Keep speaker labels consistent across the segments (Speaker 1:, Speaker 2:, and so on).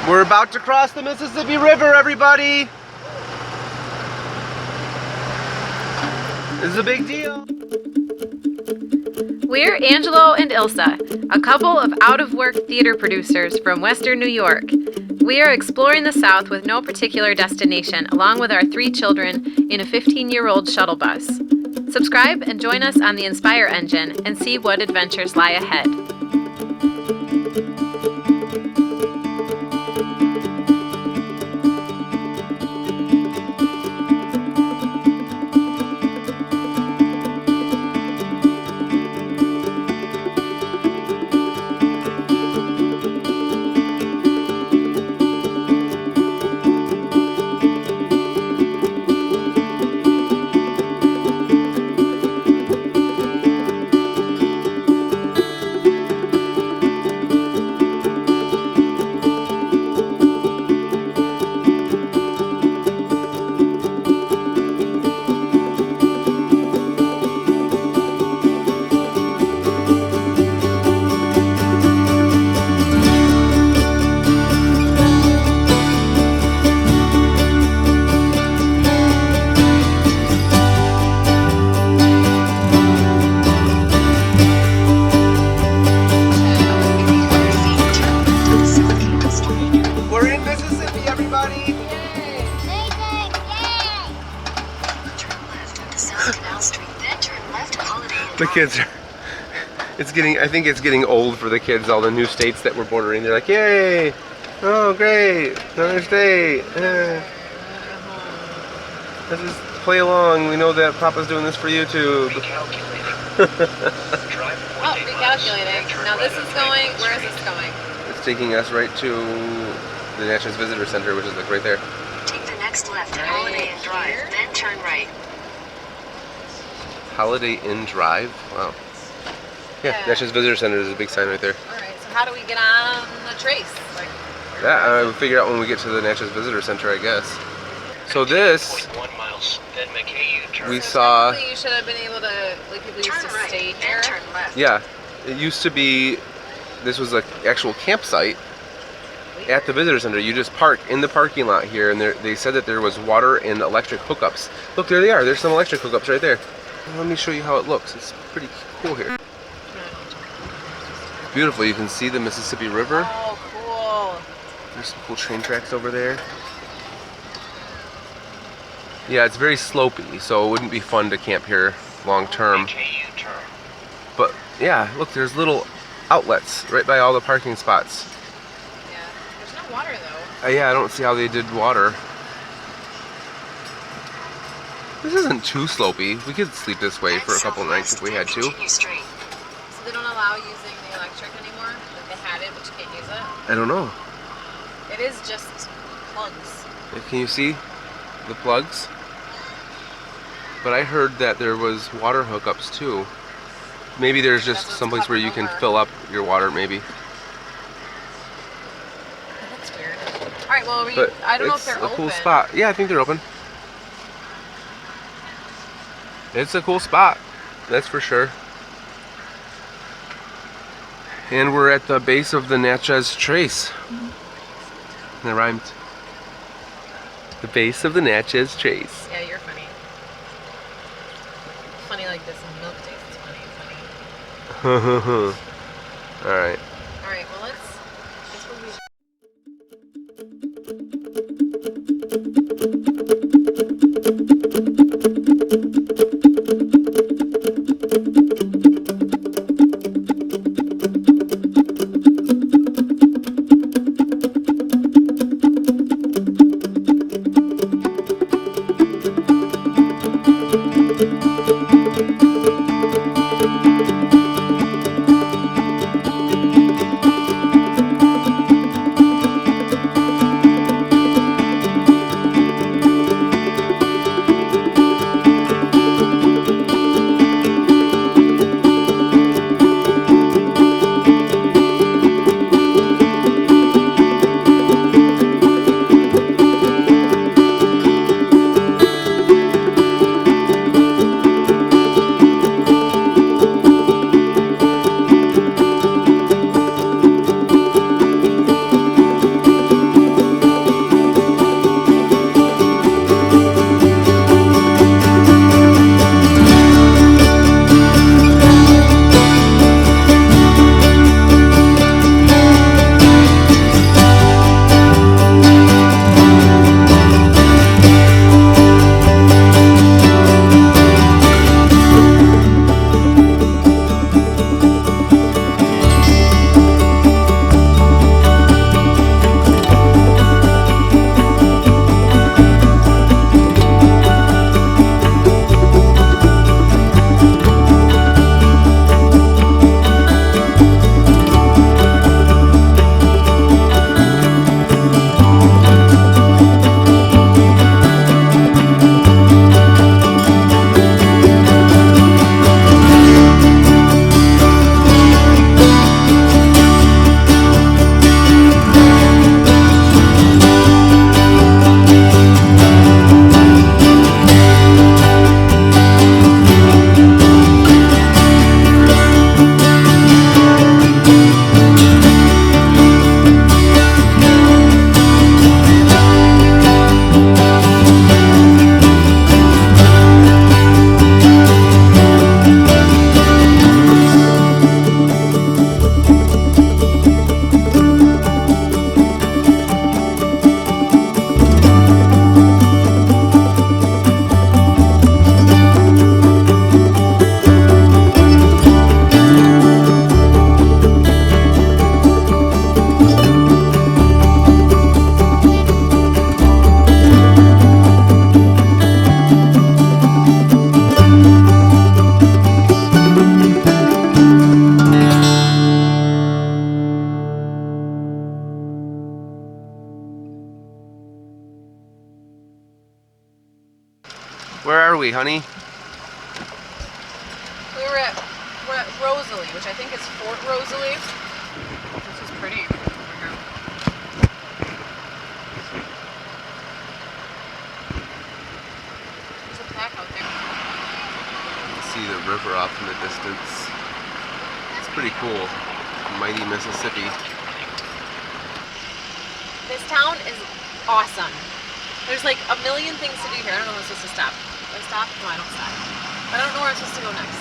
Speaker 1: We're about to cross the Mississippi River, everybody! This is a big deal.
Speaker 2: We're Angelo and Ylsa, a couple of out-of-work theater producers from Western New York. We are exploring the South with no particular destination, along with our 3 children in a 15-year-old shuttle bus. Subscribe and join us on the Spire engine and see what adventures lie ahead.
Speaker 1: The kids are, I think it's getting old for the kids, all the new states that we're bordering. They're like, yay! Oh, great! Another state! Let's just play along. We know that Papa's doing this for YouTube.
Speaker 2: Oh, recalculating. Now this is going, where is this going?
Speaker 1: It's taking us right to the Natchez Visitor Center, which is like right there.
Speaker 3: Take the next left at Holiday Inn Drive, then turn right.
Speaker 1: Holiday Inn Drive? Wow. Yeah, Natchez Visitor Center is a big sign right there.
Speaker 2: Alright, so how do we get on the trace? Like,
Speaker 1: that we'll figure out when we get to the Natchez Visitor Center, I guess. So this, we saw...
Speaker 2: You should have been able to, like, people used to stay here.
Speaker 3: Turn left.
Speaker 1: Yeah, it used to be, this was an actual campsite at the visitor center. You just park in the parking lot here, and they said that there was water and electric hookups. Look, there they are. There's some electric hookups right there. Let me show you how it looks. It's pretty cool here. Beautiful. You can see the Mississippi River.
Speaker 2: Oh, cool.
Speaker 1: There's some cool train tracks over there. Yeah, it's very slopey, so it wouldn't be fun to camp here long term. But yeah, look, there's little outlets right by all the parking spots.
Speaker 2: Yeah, there's no water though.
Speaker 1: Yeah, I don't see how they did water. This isn't too slopey. We could sleep this way for a couple nights if we had to.
Speaker 2: So they don't allow using the electric anymore? Like they had it, but you can't use it?
Speaker 1: I don't know.
Speaker 2: It is just plugs.
Speaker 1: Can you see the plugs? But I heard that there was water hookups too. Maybe there's just someplace where you can fill up your water, maybe.
Speaker 2: That's weird. Alright, well, I don't know if they're open.
Speaker 1: It's a cool spot. Yeah, I think they're open. It's a cool spot, that's for sure. And we're at the base of the Natchez Trace. That rhymed. The base of the Natchez Trace.
Speaker 2: Yeah, you're funny. Funny like this in milk taste. It's funny.
Speaker 1: Alright.
Speaker 2: Alright, well this will be...
Speaker 1: Where are we, honey?
Speaker 2: We're at Rosalie, which I think is Fort Rosalie. This is pretty over here. There's a plaque out there.
Speaker 1: See the river off in the distance. It's pretty cool. Mighty Mississippi.
Speaker 2: This town is awesome. There's like a million things to do here. I don't know if I'm supposed to stop. Do I stop? No, I don't stop. I don't know where I'm supposed to go next.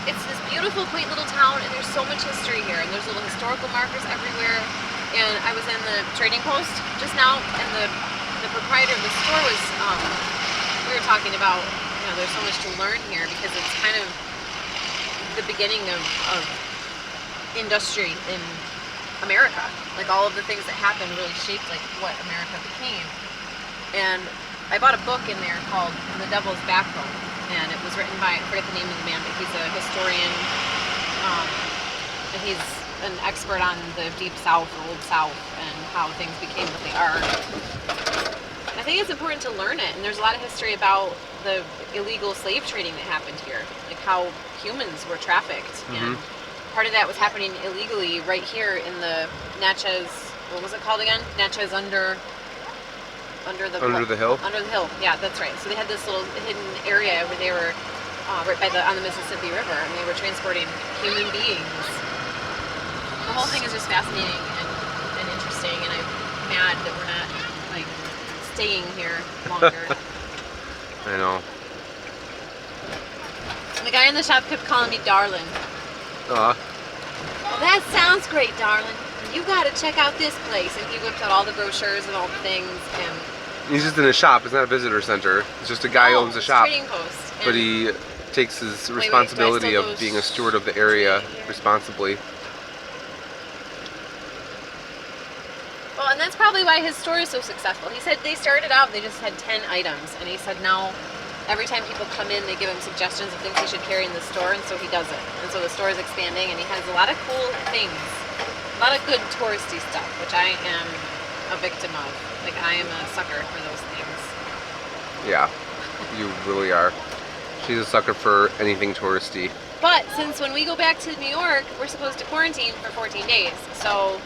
Speaker 2: It's this beautiful, quaint little town, and there's so much history here, and there's little historical markers everywhere. And I was in the trading post just now, and the proprietor of the store was, we were talking about, you know, there's so much to learn here because it's kind of the beginning of industry in America. Like all of the things that happened really shaped like what America became. And I bought a book in there called The Devil's Backbone, and it was written by, I forget the name of the man, but he's a historian, and he's an expert on the Deep South, or Old South, and how things became what they are. I think it's important to learn it, and there's a lot of history about the illegal slave trading that happened here, like how humans were trafficked, and part of that was happening illegally right here in the Natchez, what was it called again? Natchez under the hill? Under the hill, yeah, that's right. So they had this little hidden area where they were right by on the Mississippi River, and they were transporting human beings. The whole thing is just fascinating and interesting, and I'm mad that we're not like staying here longer.
Speaker 1: I know.
Speaker 2: And the guy in the shop kept calling me darling. Well, that sounds great, darling. You gotta check out this place. And he whipped out all the brochures and all the things. And
Speaker 1: he's just in a shop. It's not a visitor center. It's just a guy who owns a shop.
Speaker 2: Trading post.
Speaker 1: But he takes his responsibility of being a steward of the area responsibly.
Speaker 2: Well, and that's probably why his store is so successful. He said they started out, they just had 10 items. And he said now, every time people come in, they give him suggestions of things he should carry in the store, and so he does it. And so the store is expanding, and he has a lot of cool things. A lot of good touristy stuff, which I am a victim of. Like, I am a sucker for those things.
Speaker 1: Yeah, you really are. She's a sucker for anything touristy.
Speaker 2: But since when we go back to New York, we're supposed to quarantine for 14 days. So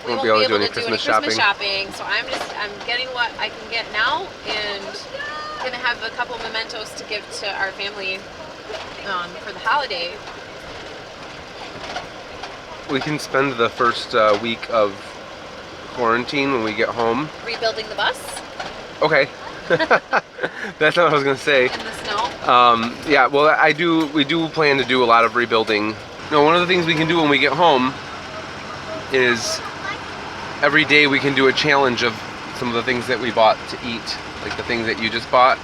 Speaker 2: we won't be able to do any Christmas shopping. So I'm getting what I can get now, and gonna have a couple mementos to give to our family for the holiday.
Speaker 1: We can spend the first week of quarantine when we get home
Speaker 2: Rebuilding the bus
Speaker 1: okay. That's not what I was gonna say.
Speaker 2: in the snow.
Speaker 1: Yeah, well, we do plan to do a lot of rebuilding. No, one of the things we can do when we get home is every day we can do a challenge of some of the things that we bought to eat. Like the things that you just bought.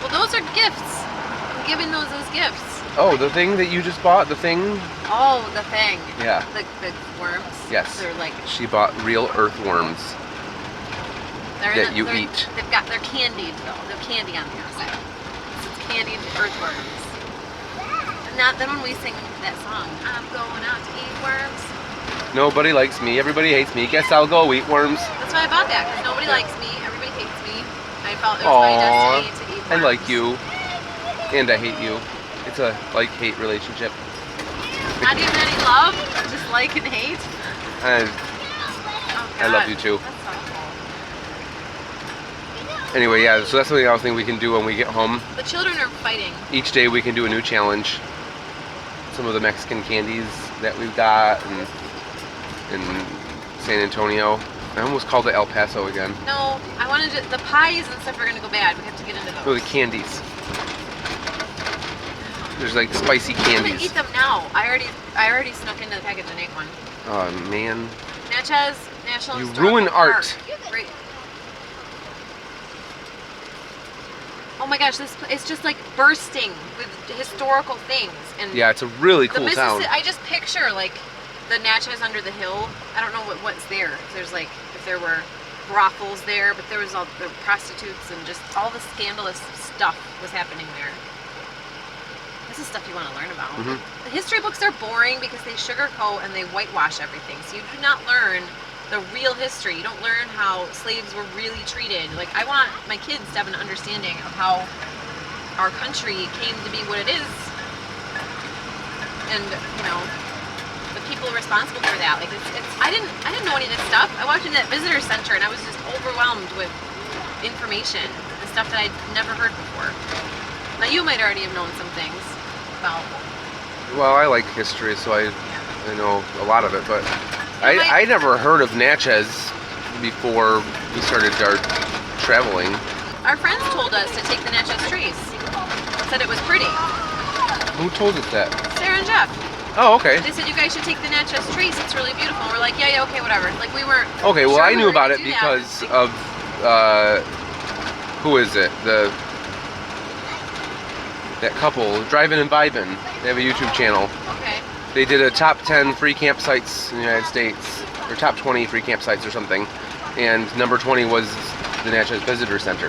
Speaker 2: Well, those are gifts. I'm giving those as gifts.
Speaker 1: Oh, the thing that you just bought? The thing?
Speaker 2: Oh, the thing.
Speaker 1: Yeah.
Speaker 2: The worms?
Speaker 1: Yes.
Speaker 2: They're like...
Speaker 1: She bought real earthworms that you eat.
Speaker 2: They're candied, though. They're candy on the outside. So it's candied earthworms. And then when we sing that song, I'm going out to eat worms.
Speaker 1: Nobody likes me. Everybody hates me. Guess I'll go eat worms.
Speaker 2: That's why I bought that, because nobody likes me. Everybody hates me. I felt it was my destiny to eat worms.
Speaker 1: I like you. And I hate you. It's a like-hate relationship.
Speaker 2: Not even any love? Just like and hate?
Speaker 1: I love you too.
Speaker 2: That's awful.
Speaker 1: Anyway, yeah, so that's something else we can do when we get home.
Speaker 2: The children are fighting.
Speaker 1: Each day we can do a new challenge. Some of the Mexican candies that we've got in San Antonio. I almost called it El Paso again.
Speaker 2: No, I wanted to, the pies and stuff are going to go bad. We have to get into those.
Speaker 1: Oh, the candies. There's like spicy
Speaker 2: I'm
Speaker 1: candies.
Speaker 2: gonna eat them now. I already snuck into the package and ate one.
Speaker 1: Oh man.
Speaker 2: Natchez National
Speaker 1: You
Speaker 2: Historical
Speaker 1: ruin art.
Speaker 2: Park. Right. Oh my gosh, this it's just like bursting with historical things. And
Speaker 1: yeah, it's a really cool town.
Speaker 2: I just picture like the Natchez under the hill. I don't know what's there. There's like if there were brothels there, but there was all the prostitutes and just all the scandalous stuff was happening there. This is stuff you want to learn about. The history books are boring because they sugarcoat and they whitewash everything. So you do not learn the real history. You don't learn how slaves were really treated. Like, I want my kids to have an understanding of how our country came to be what it is, and you know, the people responsible for that. Like, I didn't know any of this stuff. I walked into that visitor center and I was just overwhelmed with information and stuff that I'd never heard before. Now you might already have known some things about.
Speaker 1: Well, I like history, so I know a lot of it, but I never heard of Natchez before we started our traveling.
Speaker 2: Our friends told us to take the Natchez Trace. Said it was pretty.
Speaker 1: Who told us that?
Speaker 2: Sarah and Jeff.
Speaker 1: Oh, okay.
Speaker 2: They said you guys should take the Natchez Trace. It's really beautiful. And we're like, yeah, okay, whatever. Like, we were.
Speaker 1: Okay, well,
Speaker 2: sure
Speaker 1: I
Speaker 2: we
Speaker 1: knew
Speaker 2: were
Speaker 1: about
Speaker 2: gonna
Speaker 1: it
Speaker 2: do
Speaker 1: because
Speaker 2: that.
Speaker 1: of who is it? That couple, Drivin' and Vibin'. They have a YouTube channel.
Speaker 2: Okay.
Speaker 1: They did a top 10 free campsites in the United States, or top 20 free campsites or something, and number 20 was the Natchez Visitor Center.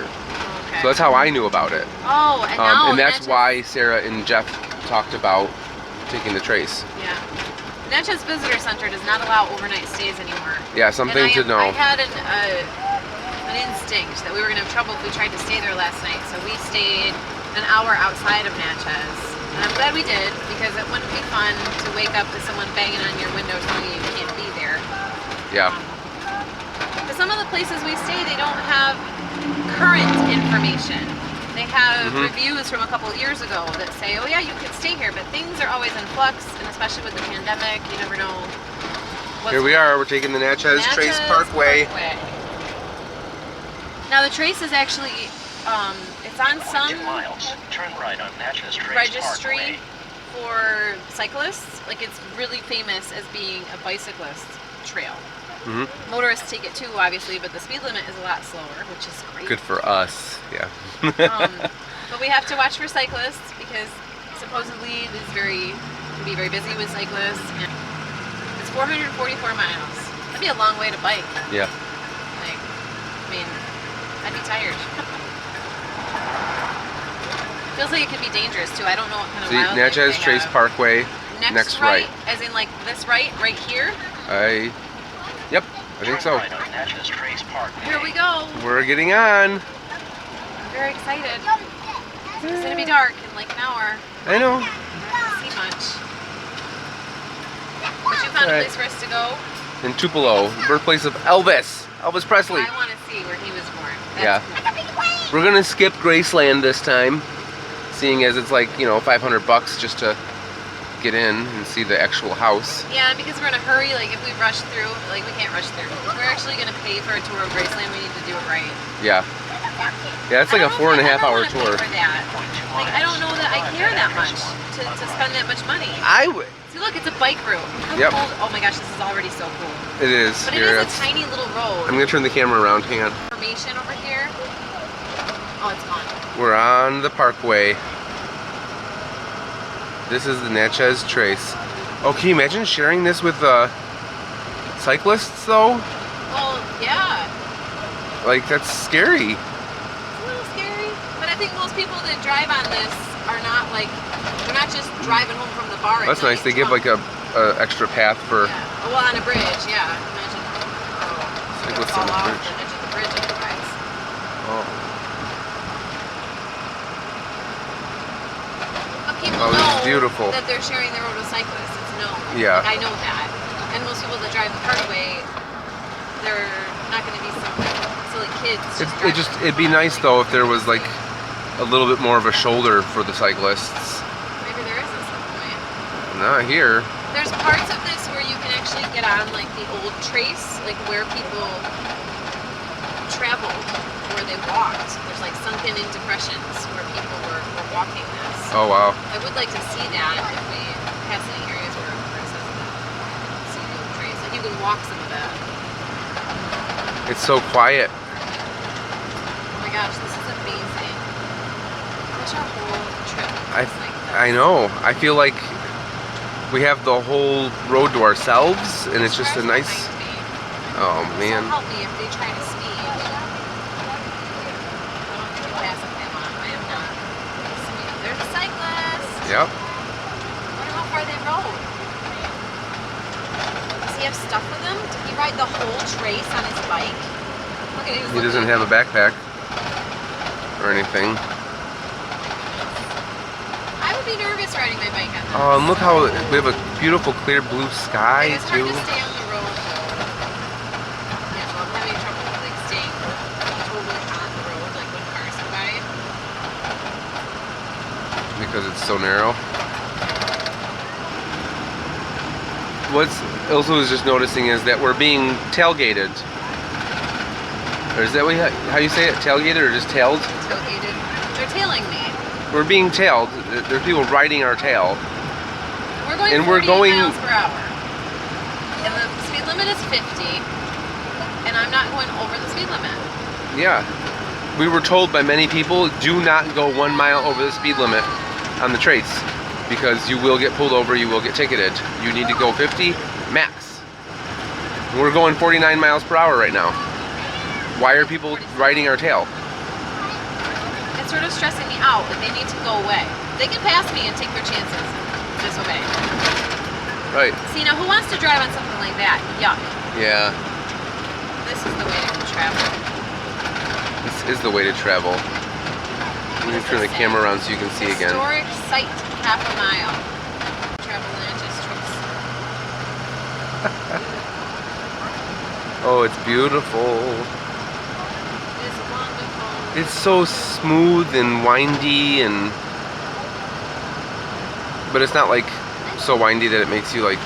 Speaker 2: Okay.
Speaker 1: So that's how I knew about it.
Speaker 2: Oh, and now
Speaker 1: and that's
Speaker 2: Natchez,
Speaker 1: why Sarah and Jeff talked about taking the Trace.
Speaker 2: Yeah. Natchez Visitor Center does not allow overnight stays anymore.
Speaker 1: Yeah, something to know.
Speaker 2: I had an instinct that we were going to have trouble if we tried to stay there last night, so we stayed an hour outside of Natchez. And I'm glad we did, because it wouldn't be fun to wake up to someone banging on your window telling you you can't be there.
Speaker 1: Yeah.
Speaker 2: Because some of the places we stay, they don't have current information. They have reviews from a couple of years ago that say, oh yeah, you can stay here, but things are always in flux, and especially with the pandemic, you never know what's
Speaker 1: Here we are, we're taking the Natchez Trace Parkway.
Speaker 2: Now the Trace is actually, it's on some
Speaker 3: 2 miles. Turn right on Natchez Trace
Speaker 2: registry
Speaker 3: Parkway.
Speaker 2: for cyclists. Like, it's really famous as being a bicyclist trail. Motorists take it too, obviously, but the speed limit is a lot slower, which is great.
Speaker 1: Good for us, yeah.
Speaker 2: But we have to watch for cyclists because supposedly it is can be very busy with cyclists. And it's 444 miles. That'd be a long way to bike.
Speaker 1: Yeah.
Speaker 2: Like, I mean, I'd be tired. Feels like it could be dangerous too. I don't know what kind of
Speaker 1: See,
Speaker 2: wildlife
Speaker 1: Natchez
Speaker 2: they
Speaker 1: Trace
Speaker 2: have.
Speaker 1: Parkway, next right.
Speaker 2: As in like this right here.
Speaker 1: Yep, I think so.
Speaker 3: Turn right on Natchez Trace Parkway.
Speaker 2: Here we go.
Speaker 1: We're getting on.
Speaker 2: I'm very excited. It's gonna be dark in like an hour.
Speaker 1: I know.
Speaker 2: I don't see much. But you found a
Speaker 1: Right.
Speaker 2: place for us to go.
Speaker 1: In Tupelo, birthplace of Elvis Presley.
Speaker 2: I want to see where he was born. That's
Speaker 1: Yeah.
Speaker 2: cool.
Speaker 1: We're gonna skip Graceland this time, seeing as it's like, you know, $500 just to get in and see the actual house.
Speaker 2: Yeah, because we're in a hurry. Like, if we rush through, like, we can't rush through. If we're actually gonna pay for a tour of Graceland, we need to do it right.
Speaker 1: Yeah. Yeah, it's like a 4.5 hour tour.
Speaker 2: For that. Like, I don't know that I care that much to spend that much money.
Speaker 1: I would.
Speaker 2: See, look, it's a bike route. How
Speaker 1: Yep.
Speaker 2: cool. Oh my gosh, this is already so cool.
Speaker 1: It is.
Speaker 2: But it
Speaker 1: Here,
Speaker 2: is
Speaker 1: it's-
Speaker 2: a tiny little road.
Speaker 1: I'm gonna turn the camera around. Hang on.
Speaker 2: Information over here. Oh, it's gone.
Speaker 1: We're on the parkway. This is the Natchez Trace. Oh, can you imagine sharing this with cyclists though?
Speaker 2: Well, yeah.
Speaker 1: Like, that's scary.
Speaker 2: It's a little scary. But I think most people that drive on this are not like, they're not just driving home from the bar. at
Speaker 1: That's nice.
Speaker 2: night
Speaker 1: They give
Speaker 2: drunk.
Speaker 1: like a extra path for
Speaker 2: Yeah. Well, on a bridge, yeah. Imagine.
Speaker 1: cyclists
Speaker 2: Fall
Speaker 1: on the
Speaker 2: off
Speaker 1: bridge.
Speaker 2: the edge of the bridge otherwise.
Speaker 1: Oh.
Speaker 2: But people
Speaker 1: Oh, this is
Speaker 2: know
Speaker 1: beautiful.
Speaker 2: that they're sharing the road with cyclists. It's known.
Speaker 1: Yeah.
Speaker 2: Like, I know that. And most people that drive the parkway, they're not going to be some silly kids.
Speaker 1: It'd be nice though if there was like a little bit more of a shoulder for the cyclists.
Speaker 2: Maybe there is at some point.
Speaker 1: Not here.
Speaker 2: There's parts of this where you can actually get on like the old trace, like where people traveled, where they walked. There's like sunken in depressions where people were walking this.
Speaker 1: Oh wow.
Speaker 2: I would like to see that if we pass any areas where it says that. See the old trace. Like you can walk some of that.
Speaker 1: It's so quiet.
Speaker 2: Oh my gosh, this is amazing. Such a whole trip.
Speaker 1: I know. I feel like we have the whole road to ourselves, and it's just a nice. Oh man.
Speaker 2: So help me if they try to speed. I don't think pass if they want. I am not. There's a cyclist.
Speaker 1: Yep.
Speaker 2: I wonder how far they rode. This is he have stuff with him? Did he ride the whole trace on his bike? Look at
Speaker 1: He doesn't have a backpack or anything.
Speaker 2: I would be nervous riding my bike on this.
Speaker 1: And look how we have a beautiful clear blue sky
Speaker 2: It's hard
Speaker 1: too.
Speaker 2: to stay on the road though. Yeah, well, I'm having trouble like staying totally on the road, like when cars go by.
Speaker 1: Because it's so narrow. What Ylsa was just noticing is that we're being tailgated. Or is that how you say it? Tailgated or just tailed?
Speaker 2: Tailgated. They're tailing me.
Speaker 1: We're being tailed. There's people riding our tail.
Speaker 2: We're going
Speaker 1: And
Speaker 2: 48
Speaker 1: we're going-
Speaker 2: miles per hour. And the speed limit is 50. And I'm not going over the speed limit.
Speaker 1: Yeah. We were told by many people, do not go 1 mile over the speed limit on the trace. Because you will get pulled over, you will get ticketed. You need to go 50 max. We're going 49 miles per hour right now. Why are people riding our tail?
Speaker 2: It's sort of stressing me out that they need to go away. They can pass me and take their chances. Disobey.
Speaker 1: Right.
Speaker 2: See, now who wants to drive on something like that? Yuck.
Speaker 1: Yeah.
Speaker 2: This is the way to travel.
Speaker 1: This is the way to travel. Let me turn the camera around so you can see again.
Speaker 2: Historic site, half a mile. Travel the Natchez Trace.
Speaker 1: Oh, it's beautiful.
Speaker 2: It's wonderful.
Speaker 1: It's so smooth and windy but it's not like so windy that it makes you like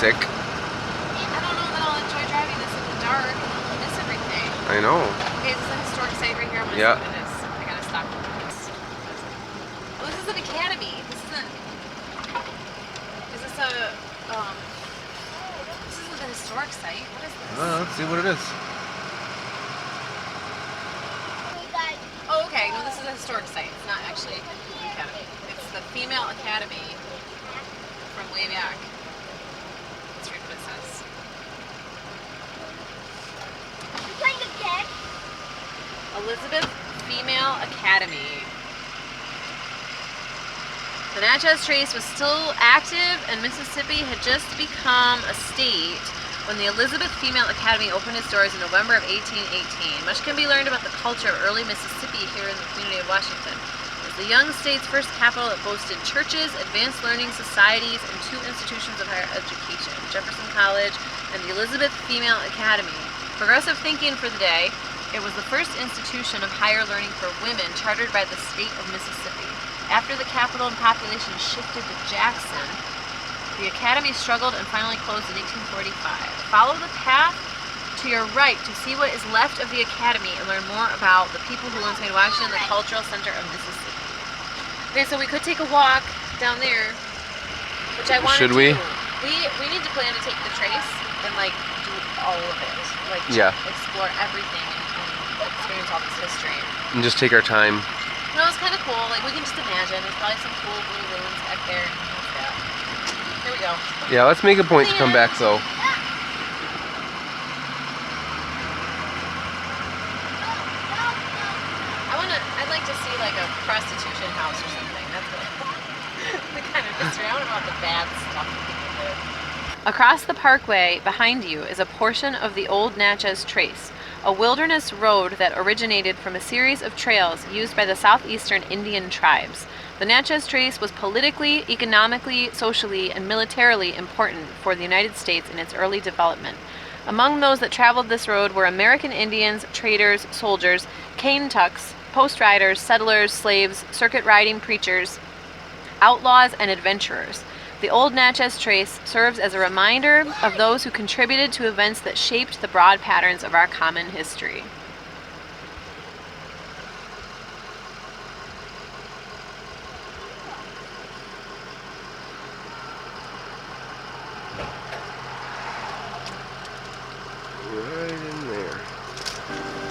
Speaker 1: sick.
Speaker 2: I don't know that I'll enjoy driving this in the dark. I'll miss everything.
Speaker 1: I know.
Speaker 2: Okay, this is a historic site right here. I'm gonna
Speaker 1: Yeah.
Speaker 2: see what it is. I gotta stop. Oh, this is an academy. This isn't. Is this a This isn't a historic site. What is this?
Speaker 1: Let's see what it is.
Speaker 2: Oh, okay. No, this is a historic site. It's not actually an academy. It's the female academy from way back. Let's read what it says. Elizabeth Female Academy. The Natchez Trace was still active and Mississippi had just become a state when the Elizabeth Female Academy opened its doors in November of 1818. Much can be learned about the culture of early Mississippi here in the community of Washington. It was the young state's first capital that boasted churches, advanced learning societies, and 2 institutions of higher education, Jefferson College and the Elizabeth Female Academy. Progressive thinking for the day, it was the first institution of higher learning for women chartered by the state of Mississippi. After the capital and population shifted to Jackson, the academy struggled and finally closed in 1845. Follow the path to your right to see what is left of the academy and learn more about the people who once made Washington the cultural center of Mississippi. Okay, so we could take a walk down there, which I want to do.
Speaker 1: Should we?
Speaker 2: We need to plan to take the trace and like do all of it, like
Speaker 1: Yeah.
Speaker 2: explore everything and experience all this history.
Speaker 1: And just take our time.
Speaker 2: No, it's kind of cool. Like we can just imagine. There's probably some cool blue ruins back there. Like that. Here we go.
Speaker 1: Yeah, let's make a point to come back though.
Speaker 2: I'd like to see like a prostitution house or something. That's what the kind of history. I don't know about the bad stuff people did. Across the parkway behind you is a portion of the old Natchez Trace, a wilderness road that originated from a series of trails used by the southeastern Indian tribes. The Natchez Trace was politically, economically, socially, and militarily important for the United States in its early development. Among those that traveled this road were American Indians, traders, soldiers, cane tucks, post riders, settlers, slaves, circuit riding preachers, outlaws, and adventurers. The old Natchez Trace serves as a reminder of those who contributed to events that shaped the broad patterns of our common history.
Speaker 1: Right in there.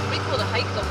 Speaker 2: Pretty cool to hike the